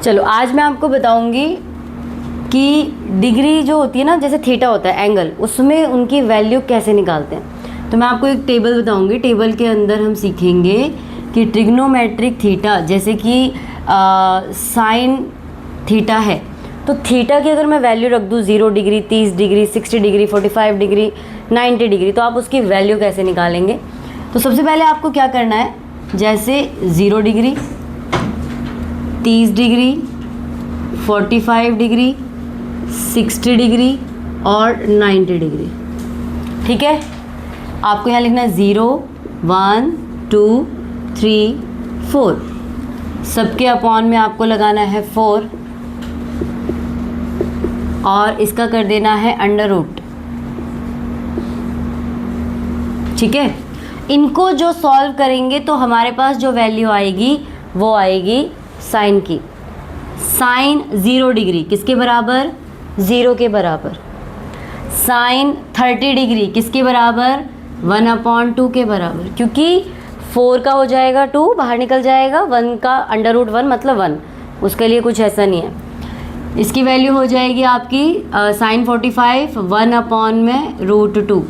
चलो आज मैं आपको बताऊंगी कि डिग्री जो होती है ना, जैसे थीटा होता है एंगल, उसमें उनकी वैल्यू कैसे निकालते हैं। तो मैं आपको एक टेबल बताऊंगी। टेबल के अंदर हम सीखेंगे कि ट्रिग्नोमेट्रिक थीटा, जैसे कि साइन थीटा है, तो थीटा की अगर मैं वैल्यू रख दूँ 0 degree, 30 degree, 60 degree, 45 degree, 90 degree, तो आप उसकी वैल्यू कैसे निकालेंगे। तो सबसे पहले आपको क्या करना है, जैसे 0 डिग्री, 30 डिग्री, 45 डिग्री, 60 डिग्री और 90 डिग्री, ठीक है। आपको यहाँ लिखना है 0, 1, 2, 3, 4, सबके अपॉन में आपको लगाना है 4 और इसका कर देना है अंडर रूट, ठीक है। इनको जो सॉल्व करेंगे तो हमारे पास जो वैल्यू आएगी वो आएगी साइन की। साइन 0 डिग्री किसके बराबर, 0 के बराबर। साइन 30 डिग्री किसके बराबर, 1/2 के बराबर, क्योंकि 4 का हो जाएगा 2, बाहर निकल जाएगा, 1 का अंडर रूट 1 मतलब 1, उसके लिए कुछ ऐसा नहीं है। इसकी वैल्यू हो जाएगी आपकी साइन 45 1/√2।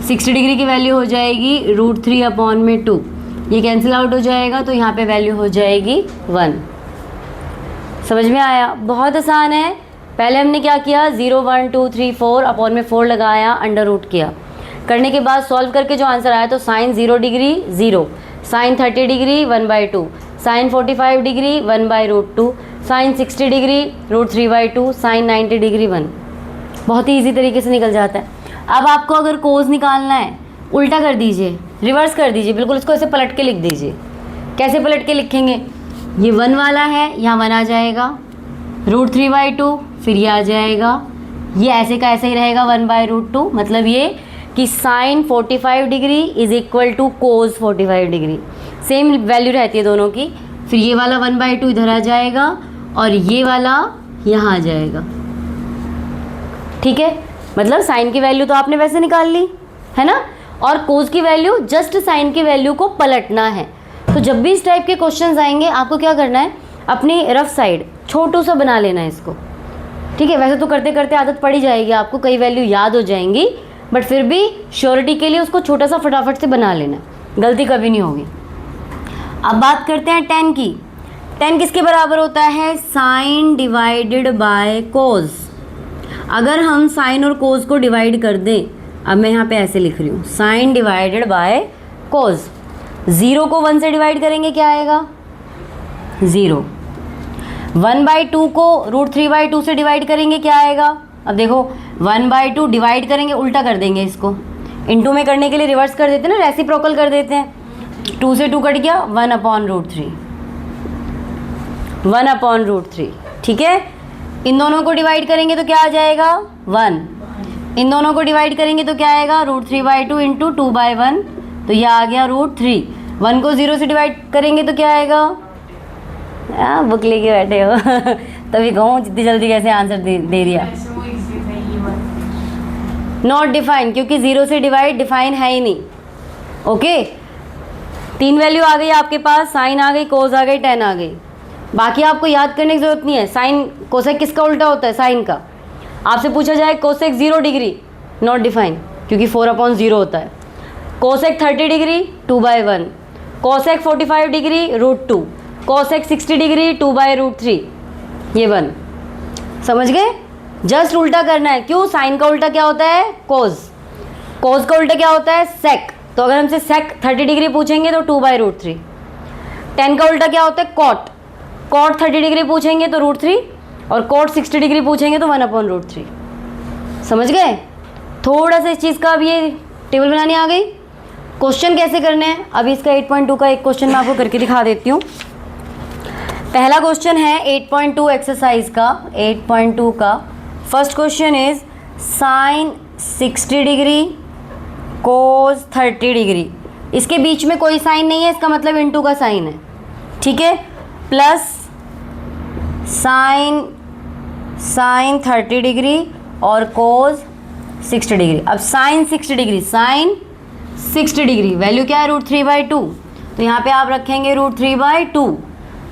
60 डिग्री की वैल्यू हो जाएगी √3/2। ये कैंसिल आउट हो जाएगा तो यहाँ पे वैल्यू हो जाएगी 1। समझ में आया, बहुत आसान है। पहले हमने क्या किया, 0, 1, 2, 3, 4 अपॉन में 4 लगाया, अंडर रूट किया, करने के बाद सॉल्व करके जो आंसर आया तो sine 0 degree 0, sine 30 degree 1/2, sine 45 degree 1/√2, sine 60 degree √3/2, sine 90 degree 1। बहुत ही ईजी तरीके से निकल जाता है। अब आपको अगर कोस निकालना है, उल्टा कर दीजिए, रिवर्स कर दीजिए, बिल्कुल इसको ऐसे पलट के लिख दीजिए। कैसे पलट के लिखेंगे, ये 1 वाला है, यहाँ 1 आ जाएगा, √3/2, फिर ये आ जाएगा, ये ऐसे का ऐसे ही रहेगा 1/√2, मतलब ये कि sine 45 degree is equal to cos 45 degree, same value रहती है दोनों की। फिर ये वाला 1/2 इधर आ जाएगा और ये वाला यहाँ आ जाएगा, ठीक है। मतलब साइन की वैल्यू तो आपने वैसे निकाल ली है ना, और कोस की वैल्यू जस्ट साइन की वैल्यू को पलटना है। तो जब भी इस टाइप के क्वेश्चंस आएंगे आपको क्या करना है, अपनी रफ साइड छोटू सा बना लेना है इसको, ठीक है। वैसे तो करते करते आदत पड़ ही जाएगी आपको, कई वैल्यू याद हो जाएंगी, बट फिर भी श्योरिटी के लिए उसको छोटा सा फटाफट से बना लेना, गलती कभी नहीं होगी। अब बात करते हैं tan की। tan किसके बराबर होता है, साइन डिवाइडेड बाय कोस। अगर हम साइन और कोस को डिवाइड कर दें, अब मैं यहाँ पे ऐसे लिख रही हूँ, साइन डिवाइडेड बाय कोस। 0 को 1 से डिवाइड करेंगे क्या आएगा, 0। 1/2 को √3/2 से डिवाइड करेंगे क्या आएगा। अब देखो 1/2 डिवाइड करेंगे, उल्टा कर देंगे इसको, इनटू में करने के लिए रिवर्स कर देते हैं ना, रेसिप्रोकल कर देते हैं। 2 से 2 कट गया, 1/√3, 1/√3, ठीक है। इन दोनों को डिवाइड करेंगे तो क्या आ जाएगा 1, इन दोनों को डिवाइड करेंगे तो क्या आएगा √3/2 इंटू 2/1, तो यह आ गया √3। 1 को 0 से डिवाइड करेंगे तो क्या आएगा, बुक लेके बैठे हो तभी कहूँ जितनी जल्दी कैसे आंसर दे दिया। नॉट डिफाइन, क्योंकि 0 से डिफाइन है ही नहीं, ओके। 3 वैल्यू आ गई आपके पास, साइन आ गई, कोस आ गई, tan आ गई। बाकी आपको याद करने की जरूरत नहीं है। साइन कोसेक किसका उल्टा होता है, साइन का। आपसे पूछा जाए कोसेक 0 डिग्री, नॉट डिफाइन, क्योंकि 4/0 होता है। Cosec 30 degree 2/1, cosec 45 degree √2, cosec 60 degree 2/√3, ये 1। समझ गए, जस्ट उल्टा करना है। क्यों, साइन का उल्टा क्या होता है, कोस। कोस का उल्टा क्या होता है, सेक। तो अगर हमसे सेक 30 डिग्री पूछेंगे तो 2/√3। tan का उल्टा क्या होता है, कॉट। कॉट 30 डिग्री पूछेंगे तो √3, और कॉट 60 डिग्री पूछेंगे तो 1/√3। समझ गए, थोड़ा सा इस चीज़ का अब ये टेबल बनानी आ गई। क्वेश्चन कैसे करने हैं, अभी इसका 8.2 का एक क्वेश्चन मैं आपको करके दिखा देती हूँ। पहला क्वेश्चन है 8.2 एक्सरसाइज का, 8.2 का first question is sine 60 degree cos 30 degree. इसके बीच में कोई साइन नहीं है, इसका मतलब इनटू का साइन है, ठीक है। प्लस साइन 30 डिग्री और कोस 60 डिग्री। अब साइन 60 डिग्री वैल्यू क्या है, √3/2, तो यहाँ पे आप रखेंगे √3/2।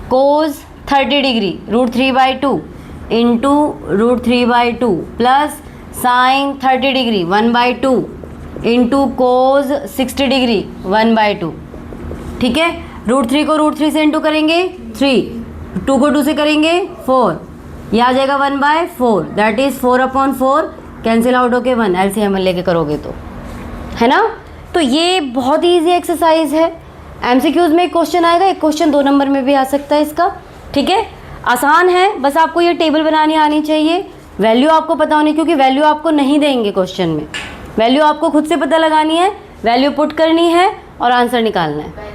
Cos 30 degree √3/2 into √3/2 plus sine 30 degree 1/2 into cos 60 degree 1/2। ठीक है, √3 को √3 से इंटू करेंगे 3, 2 को 2 से करेंगे 4, यह आ जाएगा 1/4, दैट इज 4/4 कैंसिल आउट होके 1, एलसीएम लेके करोगे तो, है ना। तो ये बहुत ही ईजी एक्सरसाइज है। एमसीक्यूज में एक क्वेश्चन आएगा, एक क्वेश्चन 2 नंबर में भी आ सकता है इसका। ठीक है, आसान है, बस आपको ये टेबल बनानी आनी चाहिए, वैल्यू आपको पता होनी, क्योंकि वैल्यू आपको नहीं देंगे क्वेश्चन में, वैल्यू आपको खुद से पता लगानी है, वैल्यू पुट करनी है और आंसर निकालना है।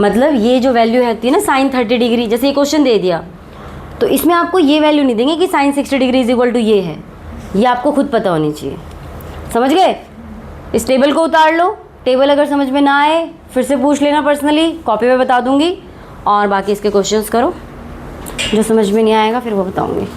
मतलब ये जो वैल्यू होती है ना साइन 30 डिग्री, जैसे ये क्वेश्चन दे दिया तो इसमें आपको ये वैल्यू नहीं देंगे कि sine 60 degree is equal to ये है, ये आपको खुद पता होनी चाहिए। समझ गए? इस टेबल को उतार लो, टेबल अगर समझ में ना आए फिर से पूछ लेना पर्सनली, कॉपी पे बता दूंगी, और बाकी इसके क्वेश्चंस करो, जो समझ में नहीं आएगा फिर वो बताऊंगी।